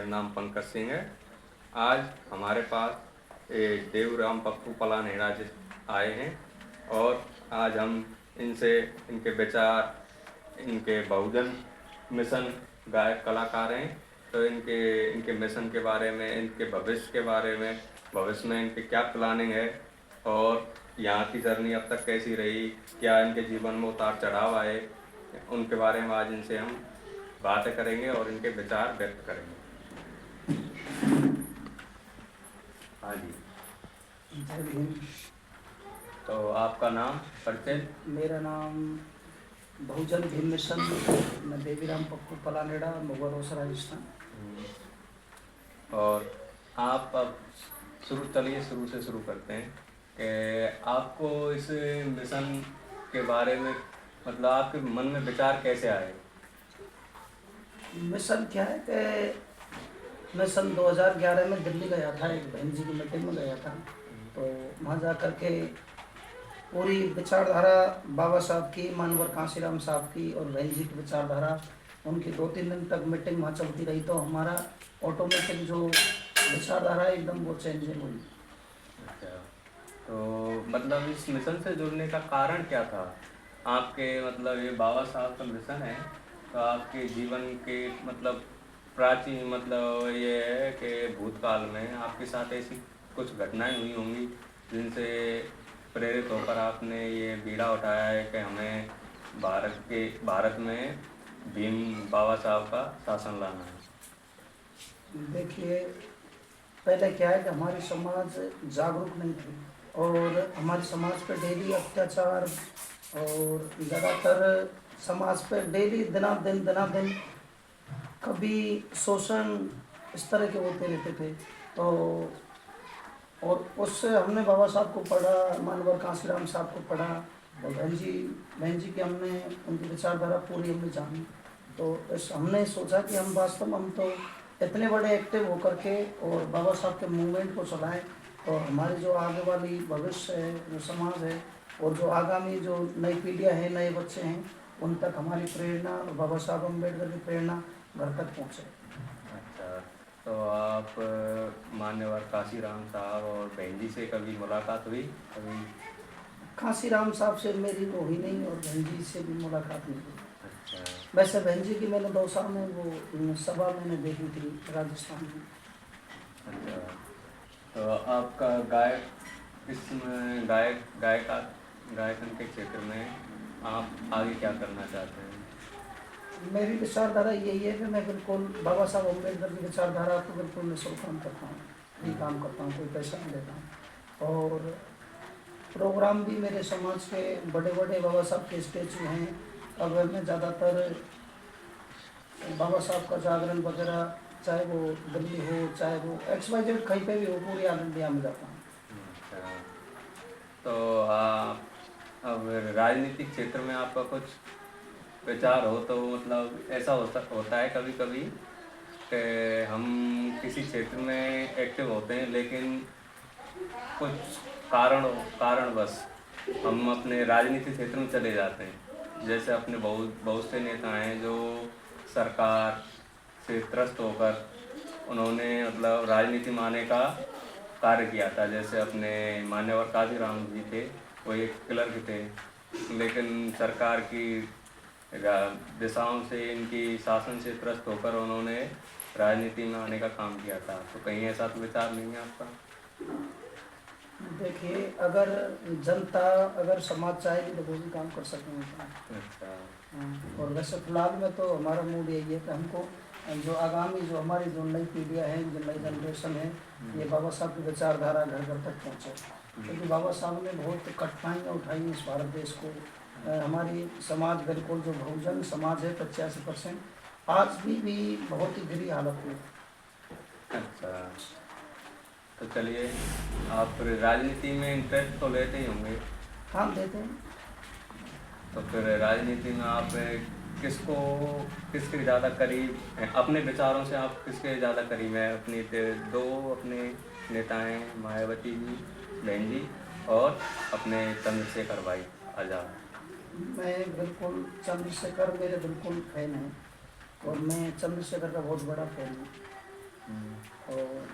नाम पंकज सिंह है। आज हमारे पास देवराम पप्पू पलानेड़ा जी आए हैं और आज हम इनसे इनके विचार, इनके बहुजन मिशन गायक कलाकार हैं, तो इनके इनके मिशन के बारे में, इनके भविष्य के बारे में, भविष्य में इनकी क्या प्लानिंग है और यहाँ की जर्नी अब तक कैसी रही, क्या इनके जीवन में उतार चढ़ाव आए, उनके बारे में आज इनसे हम बातें करेंगे और इनके विचार व्यक्त करेंगे। हाँ जी, जय भीम। तो आपका नाम, परिचय? मेरा नाम बहुजन भीम मिशन, मैं देवीराम पप्पू पलानेड़ा, मुगलरोस, राजस्थान। और आप अब शुरू से शुरू करते हैं कि आपको इस मिशन के बारे में, मतलब आपके मन में विचार कैसे आए? मिशन क्या है कि मैं सन 2011 में दिल्ली गया था, एक बहन जी की मीटिंग में गया था। तो वहाँ जा कर के पूरी विचारधारा बाबा साहब की, मानवर कांशीराम साहब की और बहन जी की विचारधारा, उनकी 2-3 दिन तक मीटिंग वहाँ चलती रही। तो हमारा ऑटोमेटिक जो विचारधारा है एकदम वो चेंजिंग हुई। अच्छा, तो मतलब इस मिशन से जुड़ने का कारण क्या था आपके? मतलब ये बाबा साहब का मिशन है, तो आपके जीवन के मतलब प्राचीन, मतलब ये है कि भूतकाल में आपके साथ ऐसी कुछ घटनाएं हुई होंगी जिनसे प्रेरित होकर आपने ये बीड़ा उठाया है कि हमें भारत में भीम बाबा साहब का शासन लाना है। देखिए, पहले क्या है कि हमारी समाज जागरूक नहीं थी और हमारे समाज पर डेली अत्याचार और ज़्यादातर समाज पर डेली दिना दिन कभी शोषण इस तरह के होते रहते थे। तो और उससे हमने बाबा साहब को पढ़ा, मानवर कांशीराम साहब को पढ़ा और बहन जी की हमने उनकी विचारधारा पूरी हमने जानी। तो हमने सोचा कि हम वास्तव में हम तो इतने बड़े एक्टिव होकर के और बाबा साहब के मूवमेंट को चलाएं, तो हमारी जो आगे वाली भविष्य है, जो समाज है और जो आगामी जो नई पीढ़ियाँ हैं, नए बच्चे हैं, उन तक हमारी प्रेरणा और बाबा साहब अम्बेडकर की प्रेरणा घर तक पहुँचे। अच्छा, तो आप मान्यवर कांशीराम साहब और बहन जी से कभी मुलाकात हुई? कभी? कांशीराम साहब से मेरी वो हुई नहीं और बहन जी से भी मुलाकात नहीं हुई। अच्छा, वैसे बहन जी की मैंने 2 साल में वो सभा मैंने देखी थी राजस्थान में। अच्छा, तो आपका गायकन के क्षेत्र में आप आगे क्या करना चाहते हैं? मेरी विचारधारा यही है कि मैं बिल्कुल बाबा साहब अम्बेडकर की विचारधारा को बिल्कुल निःशुल्क काम करता हूँ, फ्री काम करता हूँ, कोई पैसा नहीं लेता हूँ। और प्रोग्राम भी मेरे समाज के बड़े बड़े बाबा साहब के स्टेचू हैं। अगर मैं ज़्यादातर बाबा साहब का जागरण वगैरह, चाहे वो दिल्ली हो, चाहे वो XYZ कहीं पे भी हो, पूरी ऑल इंडिया में जाता हूँ। अच्छा, तो आप अब राजनीतिक क्षेत्र में आपका कुछ विचार हो तो मतलब ऐसा होता है कभी कभी कि हम किसी क्षेत्र में एक्टिव होते हैं, लेकिन कुछ कारणवश हम अपने राजनीतिक क्षेत्र में चले जाते हैं। जैसे अपने बहुत से नेता हैं जो सरकार से त्रस्त होकर उन्होंने मतलब राजनीति में आने का कार्य किया था। जैसे अपने मान्यवर कांशीराम जी थे, वो एक क्लर्क थे, लेकिन सरकार की दिशाओं से, इनकी शासन से त्रस्त होकर उन्होंने राजनीति में आने का काम किया था। तो कहीं ऐसा तो विचार नहीं है आपका? देखिए, अगर जनता, अगर समाज चाहेगी तो कोई भी काम कर सकेंगे। अच्छा, और वैसे फिलहाल में तो हमारा मूड यही है कि हमको जो आगामी जो हमारी जो नई पीढ़ियाँ हैं, जो नई जनरेशन है, ये बाबा साहब की विचारधारा घर घर तक पहुँचे। क्योंकि बाबा साहब ने बहुत कठिनाइयाँ उठाई इस भारत देश को। हमारी समाज बिल्कुल जो बहुजन समाज है 85%, आज भी बहुत ही बुरी हालत में। अच्छा, तो चलिए, आप राजनीति में इंटरेस्ट तो लेते ही होंगे। हाँ, देते हैं। तो फिर राजनीति में आप किसके ज़्यादा करीब हैं? अपने विचारों से आप किसके ज़्यादा करीब हैं? अपने नेता हैं, मायावती जी, बहन जी, और अपने चंद्रशेखर भाई आज़ाद। मैं बिल्कुल चंद्रशेखर मेरे बिल्कुल फैन हैं और मैं चंद्रशेखर का बहुत बड़ा फैन हूँ। और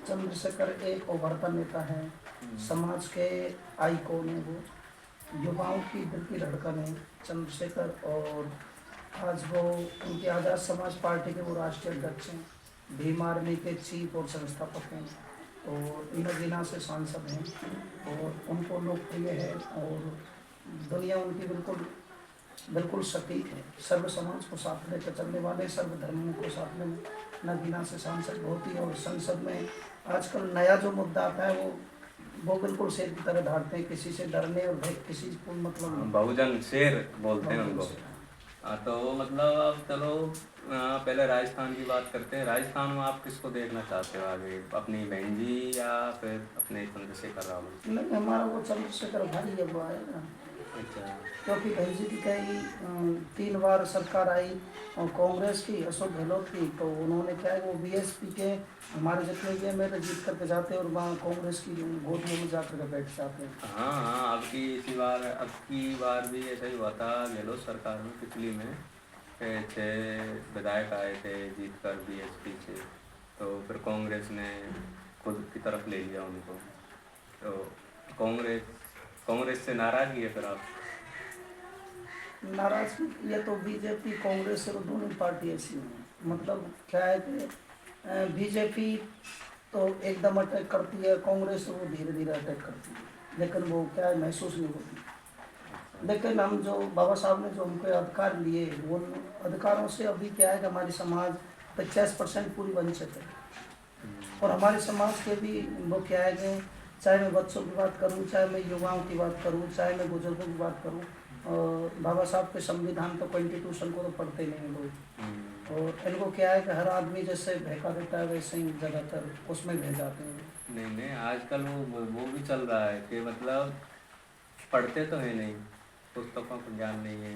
चंद्रशेखर एक उभरता नेता है, समाज के आइकॉन है वो, युवाओं की दिल की धड़कन है चंद्रशेखर। और आज वो उनकी आज़ाद समाज पार्टी के वो राष्ट्रीय अध्यक्ष हैं, भीम आर्मी के चीफ और संस्थापक हैं, और नगीना से सांसद हैं, और उनको लोकप्रिय है और दुनिया उनकी बिल्कुल बिल्कुल सटीक है। सर्व समाज को साथ लेकर चलने वाले, सर्व धर्मों को साथ में नगीना से सांसद होती है। और संसद में आजकल नया जो मुद्दा आता है वो बिल्कुल शेर की तरह धारते हैं, किसी से डरने और भय किसी को मतलब नहीं। बहुजन शेर बोलते हैं उनको। बहुजन शेर। हाँ, तो मतलब अब चलो पहले राजस्थान की बात करते हैं। राजस्थान में आप किसको देखना चाहते हो आगे, अपनी बहन जी या फिर अपने चंद्रशेखर रावल? नहीं, हमारा वो चंद्रशेखर भाई है वो आएगा, अच्छा। क्योंकि भाई जी की कई 3 बार सरकार आई और कांग्रेस की, अशोक गहलोत की, तो उन्होंने क्या है वो बीएसपी के हमारे जितने भी एमएलए जीत करके जाते हैं और वहाँ कांग्रेस की गोद में जा करके बैठ जाते हैं। हाँ हाँ, अब की बार भी ऐसा ही हुआ था गहलोत सरकार में, पिछली में 6 विधायक आए थे जीत कर बीएसपी से, तो फिर कांग्रेस ने खुद की तरफ ले लिया उनको। तो कांग्रेस से नाराज़गी है फिर आप? नाराजगी ये तो बीजेपी कांग्रेस और दोनों पार्टी ऐसी हैं, मतलब क्या है कि बीजेपी तो एकदम अटैक करती है, कांग्रेस वो धीरे धीरे अटैक करती है, लेकिन वो क्या है महसूस नहीं होती। लेकिन हम जो बाबा साहब ने जो हमको अधिकार लिए, वो अधिकारों से अभी क्या है कि हमारी समाज 50% पूरी वंचित है। और हमारे समाज के भी वो क्या है कि चाहे मैं बच्चों की बात करूं, चाहे मैं युवाओं की बात करूं, चाहे मैं बुजुर्गों की बात करूं, और बाबा साहब के संविधान तो कॉन्स्टिट्यूशन को तो पढ़ते नहीं लोग, और इनको क्या है कि हर आदमी जैसे बहका देता है वैसे ही ज़्यादातर उसमें बह जाते हैं। नहीं, आजकल वो भी चल रहा है कि मतलब पढ़ते तो है नहीं, पुस्तकों का ज्ञान नहीं है,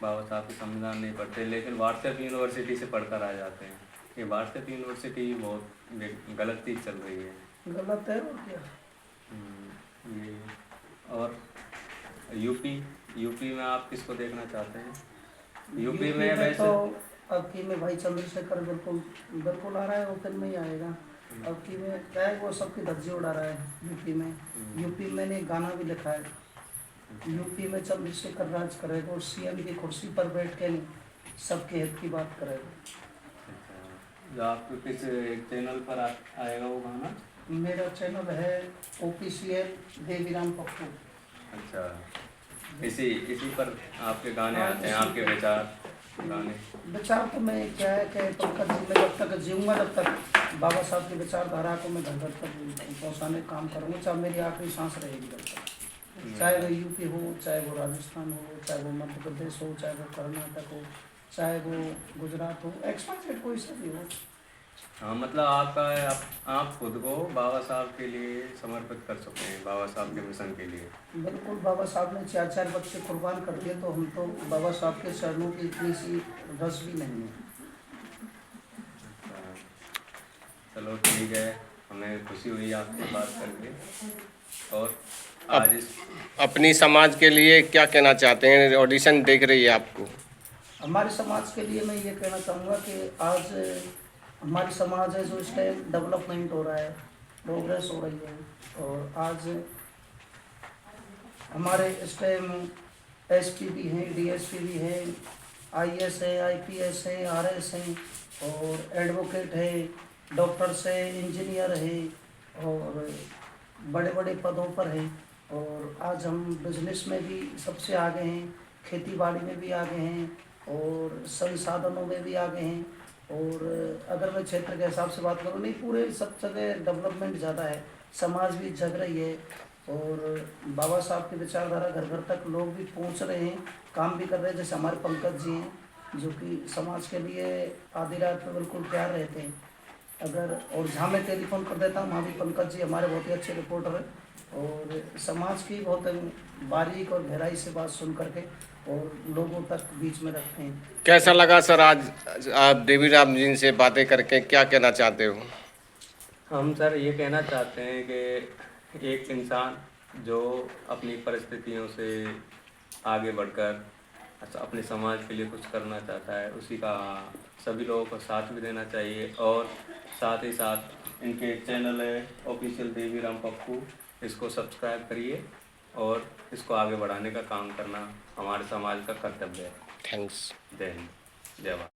बाबा साहब के संविधान नहीं पढ़ते, लेकिन व्हाट्सएप यूनिवर्सिटी से पढ़कर आ जाते हैं। ये व्हाट्सएप यूनिवर्सिटी बहुत गलत चीज़ चल रही है। गलत है और क्या। ये और यूपी में आप किसको देखना चाहते हैं? यूपी में वैसे तो अब की में भाई चंद्रशेखर बिल्कुल बिल्कुल आ रहा है, ओपन में ही आएगा। अब की में क्या है वो सबकी धज्जी उड़ा रहा है यूपी में। यूपी में ने गाना भी लिखा है, यूपी में चंद्रशेखर राज करेगा और सीएम की कुर्सी पर बैठ के नहीं सबके हित की बात करेगा। जो आपको किस चैनल पर आएगा वो गाना? मेरा चैनल है OPCL देवीराम पप्पू। अच्छा, इसी पर आपके गाने आते हैं, आपके गाने? विचार तो मैं क्या है कि पंकज जी में जब तक जीऊँगा तब तक बाबा साहब की विचारधारा को मैं घर घर तक पहुँचाने का काम करूँगा, चाहे मेरी आखिरी सांस रहेगी जब तक। चाहे वो यूपी हो, चाहे वो राजस्थान हो, चाहे वो मध्य प्रदेश हो, चाहे वो कर्नाटक हो, चाहे वो गुजरात हो, एक्सपाइटेड कोई सा भी हो। हाँ, मतलब आप खुद को बाबा साहब के लिए समर्पित कर सकते हैं, बाबा साहब के मिशन के लिए। बिल्कुल, बाबा साहब ने 4 बच्चे कुर्बान कर दिए, तो हम तो बाबा साहब के चरणों की इतनी सी रस भी नहीं है। चलो ठीक है, हमें खुशी हुई आपसे बात करके। और आज अपनी समाज के लिए क्या कहना चाहते हैं? ऑडिशन देख रही है आपको। हमारे समाज के लिए मैं ये कहना चाहूँगा कि आज हमारी समाज है जो इस टाइम डेवलपमेंट हो रहा है, प्रोग्रेस हो रही है। और आज हमारे इस टाइम SP भी हैं, DSP भी हैं, IAS है, IPS है, RS हैं, और एडवोकेट है, डॉक्टर्स है, इंजीनियर है, और बड़े बड़े पदों पर हैं। और आज हम बिजनेस में भी सबसे आगे हैं, खेती बाड़ी में भी आगे हैं, और संसाधनों में भी आगे हैं। और अगर मैं क्षेत्र के हिसाब से बात करूँ, नहीं पूरे सब जगह डेवलपमेंट ज़्यादा है, समाज भी जग रही है, और बाबा साहब की विचारधारा घर घर तक लोग भी पहुंच रहे हैं, काम भी कर रहे हैं। जैसे हमारे पंकज जी हैं जो कि समाज के लिए आधी रात में बिल्कुल तैयार रहते हैं। अगर और जहाँ मैं टेलीफोन कर देता हूँ वहाँ भी पंकज जी हमारे बहुत ही अच्छे रिपोर्टर हैं, और समाज की बहुत बारीक और गहराई से बात सुन करके और लोगों तक बीच में रखते हैं। कैसा लगा सर आज आप देवीराम जी से बातें करके, क्या कहना चाहते हो? हम सर ये कहना चाहते हैं कि एक इंसान जो अपनी परिस्थितियों से आगे बढ़कर अच्छा अपने समाज के लिए कुछ करना चाहता है, उसी का सभी लोगों को साथ भी देना चाहिए। और साथ ही साथ इनके एक चैनल है ऑफिशियल देवीराम पप्पू, इसको सब्सक्राइब करिए और इसको आगे बढ़ाने का काम करना हमारे समाज का कर्तव्य है। थैंक्स। जय हिंद, जय भारत।